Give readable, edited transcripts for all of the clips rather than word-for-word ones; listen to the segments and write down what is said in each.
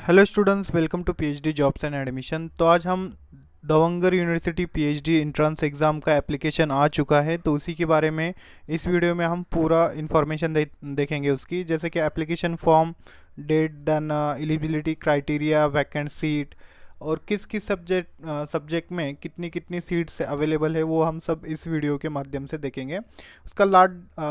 Hello students, welcome to PhD jobs and admission. तो आज हम Davangere university PhD entrance exam का एप्लीकेशन आ चुका है, तो उसी के बारे में इस वीडियो में हम पूरा इन्फॉर्मेशन देखेंगे उसकी, जैसे कि application form, date, then eligibility criteria, vacant seat और किस किस सब्जेक्ट में कितनी कितनी सीट्स अवेलेबल है, वो हम सब इस वीडियो के माध्यम से देखेंगे। उसका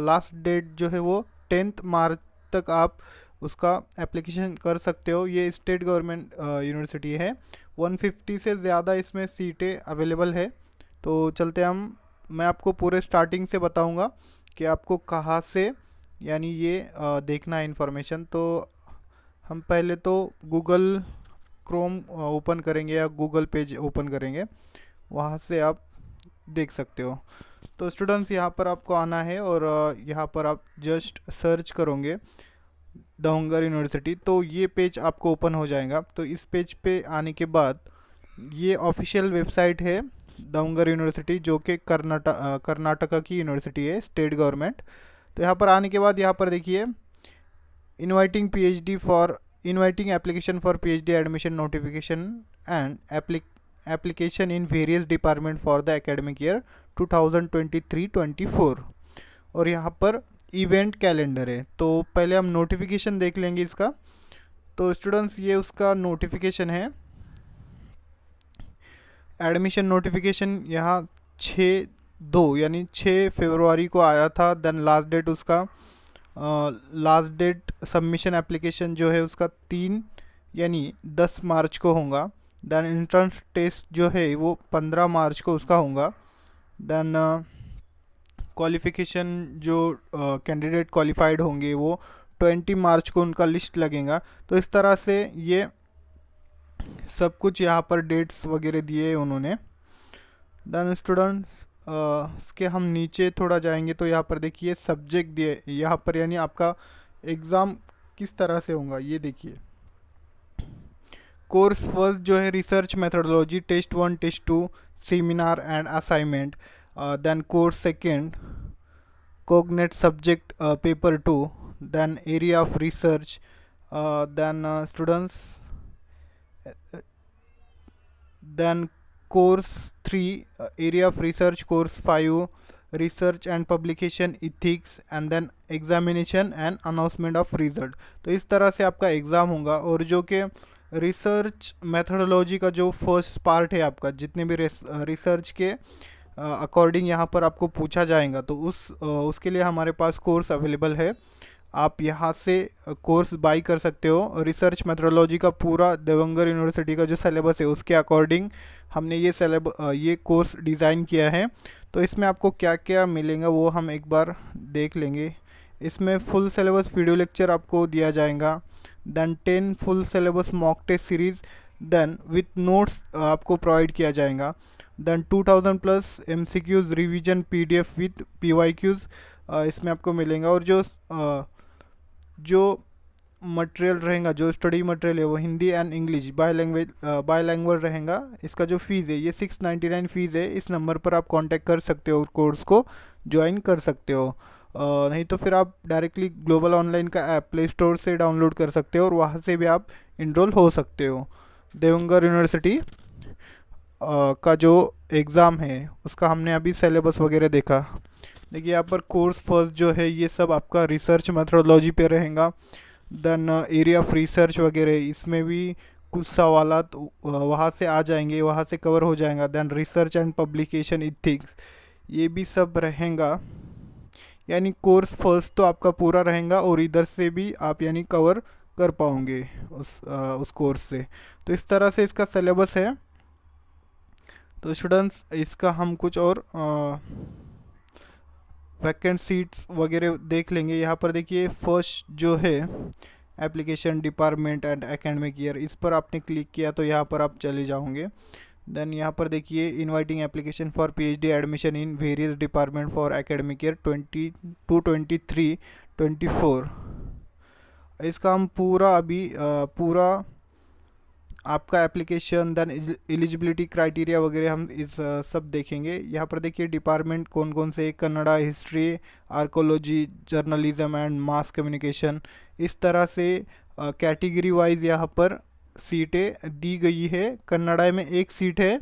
लास्ट डेट जो है वो 10 मार्च तक आप उसका एप्लीकेशन कर सकते हो। ये स्टेट गवर्नमेंट यूनिवर्सिटी है। 150 से ज़्यादा इसमें सीटें अवेलेबल है। तो चलते मैं आपको पूरे स्टार्टिंग से बताऊंगा कि आपको कहाँ से यानी ये देखना है इन्फॉर्मेशन। तो हम पहले तो गूगल क्रोम ओपन करेंगे या गूगल पेज ओपन करेंगे, वहाँ से आप देख सकते हो। तो स्टूडेंट्स, यहाँ पर आपको आना है और यहाँ पर आप जस्ट सर्च करोगे दवंगर यूनिवर्सिटी, तो ये पेज आपको ओपन हो जाएगा। तो इस पेज पे आने के बाद ये ऑफिशियल वेबसाइट है दवंगर यूनिवर्सिटी, जो कि कर्नाटका की यूनिवर्सिटी है, स्टेट गवर्नमेंट। तो यहाँ पर आने के बाद यहाँ पर देखिए, inviting application for PhD admission notification and application in various department for the academic year 2023-24। और यहाँ पर इवेंट कैलेंडर है। तो पहले हम नोटिफिकेशन देख लेंगे इसका। तो स्टूडेंट्स, ये उसका नोटिफिकेशन है, एडमिशन नोटिफिकेशन। यहाँ 6/2 यानी 6 फरवरी को आया था। Then last date submission application जो है उसका 3 यानी 10 मार्च को होगा। देन एंट्रेंस टेस्ट जो है वो 15 मार्च को उसका होगा। देन क्वालिफ़िकेशन जो कैंडिडेट क्वालिफाइड होंगे वो 20 मार्च को उनका लिस्ट लगेगा। तो इस तरह से ये सब कुछ यहाँ पर डेट्स वगैरह दिए उन्होंने। देन स्टूडेंट्स, इसके हम नीचे थोड़ा जाएंगे तो यहाँ पर देखिए सब्जेक्ट दिए यहाँ पर, यानी आपका एग्ज़ाम किस तरह से होगा ये देखिए। कोर्स फर्स्ट जो है research methodology, test 1, test 2, seminar and assignment. Then course second cognate subject paper 2, then area of research, then students, then course 3 area of research, course 5 research and publication ethics, and then examination and announcement of result। तो इस तरह से आपका exam होगा। और जो कि research methodology का जो फर्स्ट पार्ट है आपका, जितने भी रिसर्च के अकॉर्डिंग यहाँ पर आपको पूछा जाएगा, तो उसके लिए हमारे पास कोर्स अवेलेबल है। आप यहाँ से कोर्स बाई कर सकते हो। रिसर्च मेथोडोलॉजी का पूरा देवंगर यूनिवर्सिटी का जो सिलेबस है उसके अकॉर्डिंग हमने ये कोर्स डिज़ाइन किया है। तो इसमें आपको क्या क्या मिलेगा वो हम एक बार देख लेंगे। इसमें फुल सिलेबस वीडियो लेक्चर आपको दिया जाएगा। Then 10 full syllabus mock test series, then with notes आपको प्रोवाइड किया जाएगा। Then 2000+ MCQs revision PDF with PYQs इसमें आपको मिलेगा। और जो मटेरियल रहेगा, जो स्टडी मटेरियल है वो हिंदी एंड इंग्लिश बायलैंग्वेज रहेगा। इसका जो फ़ीस है ये 699 फ़ीस है। इस नंबर पर आप कांटेक्ट कर सकते हो, कोर्स को ज्वाइन कर सकते हो। नहीं तो फिर आप डायरेक्टली ग्लोबल ऑनलाइन का ऐप प्ले स्टोर से डाउनलोड कर सकते हो और वहाँ से भी आप इनरोल हो सकते हो। देवंगर यूनिवर्सिटी का जो एग्ज़ाम है उसका हमने अभी सिलेबस वगैरह देखा। देखिए यहाँ पर कोर्स फर्स्ट जो है ये सब आपका रिसर्च मेथोडोलॉजी पे रहेगा। देन एरिया ऑफ रिसर्च वगैरह, इसमें भी कुछ सवालात वहाँ से आ जाएंगे, वहाँ से कवर हो जाएगा। Then research and publication ethics, ये भी सब रहेगा। यानी कोर्स फर्स्ट तो आपका पूरा रहेगा और इधर से भी आप यानी कवर कर पाओगे उस कोर्स से। तो इस तरह से इसका सिलेबस है। तो स्टूडेंट्स, इसका हम कुछ और वैकेंट सीट्स वगैरह देख लेंगे। यहाँ पर देखिए फर्स्ट जो है application department and academic year, इस पर आपने क्लिक किया तो यहाँ पर आप चले जाओगे। देन यहाँ पर देखिए inviting application for PhD admission in various department for academic year 22-23-24। इसका हम पूरा आपका एप्लीकेशन, देन एलिजिबिलिटी क्राइटेरिया वगैरह हम इस सब देखेंगे। यहाँ पर देखिए डिपार्टमेंट कौन कौन से, Kannada, history, archaeology, journalism and mass communication. इस तरह से कैटेगरी वाइज यहाँ पर सीटें दी गई है। कन्नड़ा में एक सीट है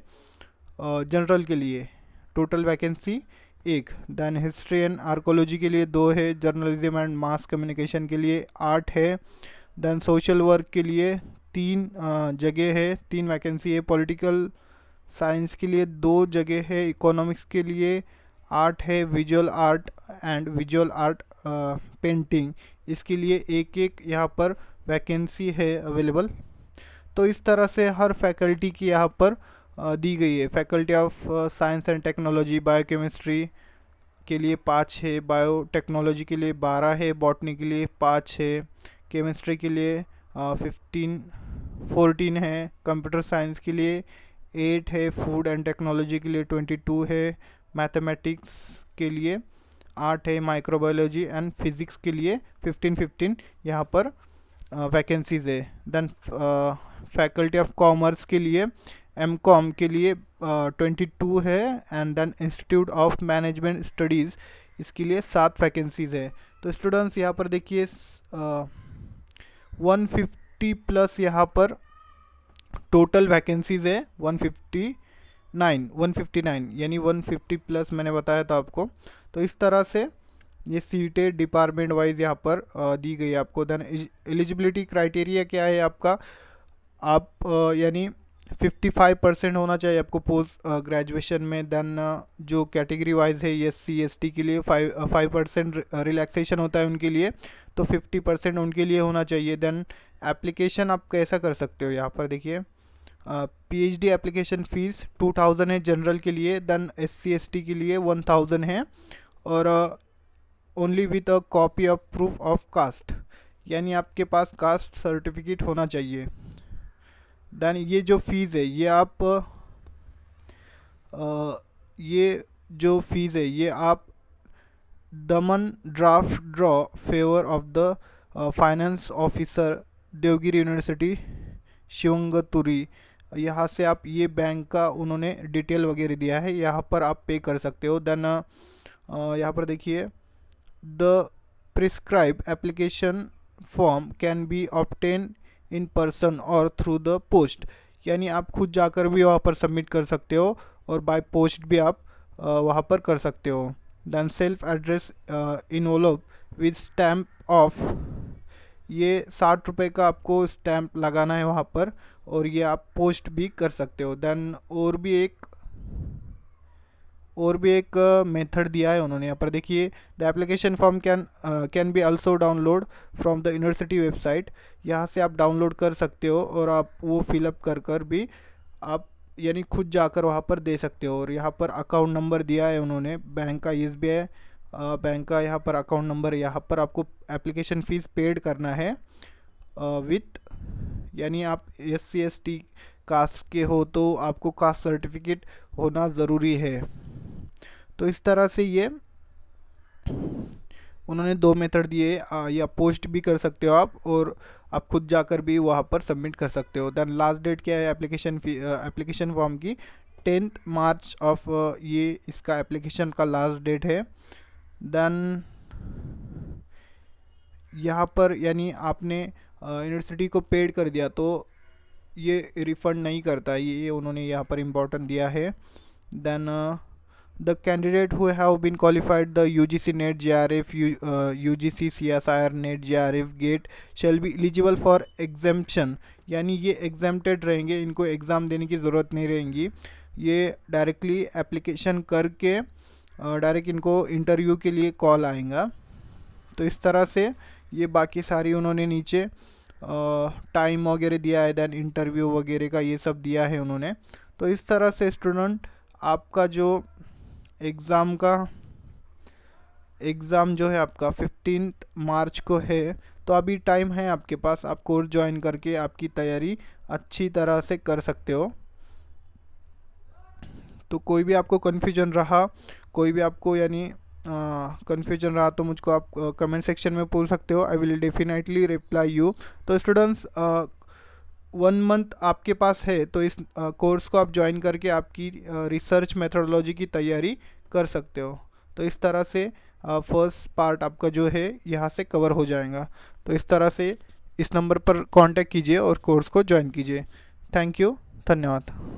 जनरल के लिए, टोटल वैकेंसी एक। देन हिस्ट्री एंड आर्कोलॉजी के लिए 2 है, जर्नलिज्म एंड मास कम्युनिकेशन के लिए 8 है। देन सोशल वर्क के लिए 3 जगह है, 3 वैकेंसी है। पॉलिटिकल साइंस के लिए 2 जगह है। इकोनॉमिक्स के लिए 8 है। Visual art and visual art painting, इसके लिए एक एक यहाँ पर वैकेंसी है अवेलेबल। तो इस तरह से हर फैकल्टी की यहाँ पर दी गई है। Faculty of science and technology, biochemistry के लिए 5 है, बायोटेक्नोलॉजी के लिए 12 है, बॉटनी के लिए 5 है, केमिस्ट्री के लिए 14 है, कंप्यूटर साइंस के लिए 8 है, फूड एंड टेक्नोलॉजी के लिए 22 है, मैथमेटिक्स के लिए 8 है, माइक्रोबायोलॉजी एंड फिज़िक्स के लिए 15 यहाँ पर वैकेंसीज़ है। देन फैकल्टी ऑफ कॉमर्स के लिए एमकॉम के लिए 22 है। And then institute of management studies, इसके लिए 7 वैकेंसीज़ है। तो स्टूडेंट्स यहाँ पर देखिए 150 प्लस यहाँ पर टोटल वैकेंसीज़ है। 159 यानी 150 प्लस मैंने बताया था आपको। तो इस तरह से ये सीटें डिपार्टमेंट वाइज यहाँ पर दी गई है आपको। देन एलिजिबिलिटी क्राइटेरिया क्या है आपका, आप यानी 55% होना चाहिए आपको पोस्ट ग्रेजुएशन में। देन जो कैटेगरी वाइज है SC ST के लिए 5% रिलैक्सेशन होता है उनके लिए, तो 50% उनके लिए होना चाहिए। देन एप्लीकेशन आप कैसा कर सकते हो, यहाँ पर देखिए PhD एप्लीकेशन फ़ीस 2000 है जनरल के लिए। देन SC ST के लिए 1000 है, और only with a copy of proof of caste, यानी आपके पास कास्ट सर्टिफिकेट होना चाहिए। देन ये जो फ़ीस है ये आप ये आप demand draft draw favour of the finance officer Devagiri University शिवंगतुरी, यहाँ से आप ये बैंक का उन्होंने डिटेल वगैरह दिया है, यहाँ पर आप पे कर सकते हो। देन यहाँ पर देखिए the prescribe application form can be obtain in person और थ्रू द पोस्ट, यानी आप खुद जाकर भी वहाँ पर सबमिट कर सकते हो और बाय पोस्ट भी आप वहाँ पर कर सकते हो। Then self address envelope with stamp of, ये 60 रुपये का आपको स्टैम्प लगाना है वहाँ पर, और ये आप पोस्ट भी कर सकते हो। देन और भी एक मेथड दिया है उन्होंने, यहाँ पर देखिए the application form can be also download from the university website, यहाँ से आप डाउनलोड कर सकते हो और आप वो फिलअप कर भी आप यानी खुद जाकर वहाँ पर दे सकते हो। और यहाँ पर अकाउंट नंबर दिया है उन्होंने, बैंक का SBI बैंक का यहाँ पर अकाउंट नंबर, यहाँ पर आपको एप्लीकेशन फ़ीस पेड करना है विथ, यानी आप SC ST कास्ट के हो तो आपको कास्ट सर्टिफिकेट होना ज़रूरी है। तो इस तरह से ये उन्होंने 2 मेथड दिए, या पोस्ट भी कर सकते हो आप, और आप खुद जाकर भी वहाँ पर सबमिट कर सकते हो। देन लास्ट डेट क्या है एप्लीकेशन फॉर्म की, 10 मार्च ऑफ ये इसका एप्लीकेशन का लास्ट डेट है। देन यहाँ पर यानी आपने यूनिवर्सिटी को पेड कर दिया तो ये रिफ़ंड नहीं करता, ये उन्होंने यहाँ पर इम्पोर्टेंट दिया है। Then the candidate who have been qualified the UGC NET JRF UGC CSIR NET JRF GATE shall be eligible for exemption, यानी ये exempted रहेंगे, इनको एग्ज़ाम देने की ज़रूरत नहीं रहेंगी, ये डायरेक्टली एप्लीकेशन करके डायरेक्ट इनको इंटरव्यू के लिए कॉल आएगा। तो इस तरह से ये बाकी सारी उन्होंने नीचे टाइम वगैरह दिया है, देन इंटरव्यू वगैरह का ये सब दिया है उन्होंने। तो इस तरह से स्टूडेंट आपका जो एग्ज़ाम जो है आपका 15 मार्च को है, तो अभी टाइम है आपके पास, आप कोर्स ज्वाइन करके आपकी तैयारी अच्छी तरह से कर सकते हो। तो कोई भी आपको कन्फ्यूजन रहा, कन्फ्यूजन रहा तो मुझको आप कमेंट सेक्शन में पूछ सकते हो, I will definitely reply you. तो स्टूडेंट्स 1 मंथ आपके पास है, तो इस कोर्स को आप ज्वाइन करके आपकी रिसर्च मेथोडोलॉजी की तैयारी कर सकते हो। तो इस तरह से फर्स्ट पार्ट आपका जो है यहाँ से कवर हो जाएगा। तो इस तरह से इस नंबर पर कांटेक्ट कीजिए और कोर्स को ज्वाइन कीजिए। थैंक यू, धन्यवाद।